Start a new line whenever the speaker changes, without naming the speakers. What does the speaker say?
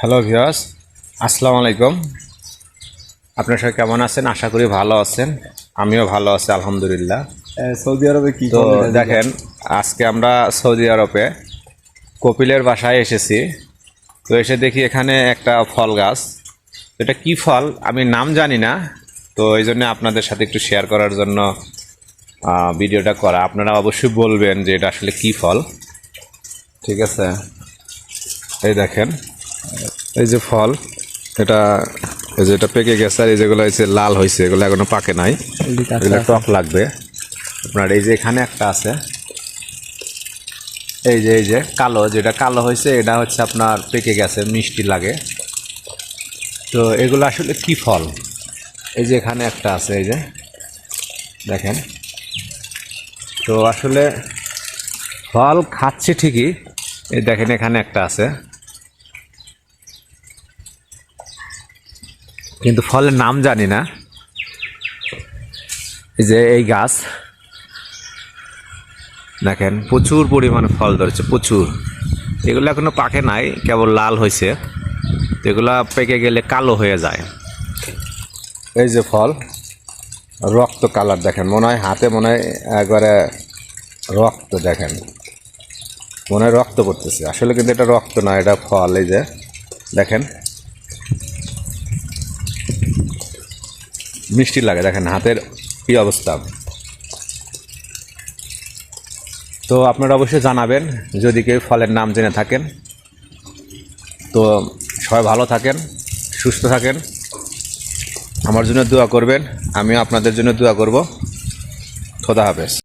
Hello viewers, আসসালামু আলাইকুম। আপনারা সবাই কেমন আছেন? আশা করি ভালো আছেন। আমিও ভালো আছি আলহামদুলিল্লাহ।
সৌদি আরবে কি
তো
ফল এটা
দেখেন, আজকে আমরা সৌদি আরবে কপিলের বাসায় এসেছি। তো এসে দেখি এখানে একটা ফল গাছ। এটা কি ফল আমি নাম জানি না, তো এই জন্য আপনাদের সাথে একটু শেয়ার করার জন্য ভিডিওটা করা। আপনারা অবশ্যই বলবেন যে এটা আসলে কি ফল। ঠিক আছে, এই দেখেন, এই যে ফল, এটা এই যে এটা পেকে গেছে, আর এই যেগুলো হয়েছে লাল হয়েছে, এগুলো এখনো পাকে নাই, এগুলো টক লাগবে আপনার। এই যে এখানে একটা আছে, এই যে কালো, যেটা কালো হয়েছে এটা হচ্ছে আপনার পেকে গেছে, মিষ্টি লাগে। তো এগুলো আসলে কি ফল? এই যে এখানে একটা আছে, এই যে দেখেন। তো আসলে ফল খাচ্ছে ঠিকই, এই দেখেন এখানে একটা আছে, কিন্তু ফলের নাম জানি না। এই যে এই গাছ দেখেন, প্রচুর পরিমাণে ফল ধরেছে, প্রচুর। এগুলো এখনো পাকে নাই, কেবল লাল হয়েছে। তো এগুলা পেকে গেলে কালো হয়ে যায়। এই যে ফল, রক্ত কালার দেখেন, মনে হয় হাতে মনে হয় একবারে রক্ত, দেখেন মনে হয় রক্ত পড়তেছে, আসলে কিন্তু এটা রক্ত না, এটা ফল। এই যে দেখেন, মিষ্টি লাগে, দেখেন হাতের কি অবস্থা। তো আপনারা অবশ্যই জানাবেন যদি কেউ ফলের নাম জেনে থাকেন। তো সবাই ভালো থাকেন, সুস্থ থাকেন, আমার জন্য দোয়া করবেন, আমিও আপনাদের জন্য দোয়া করব। খোদা হাফেজ।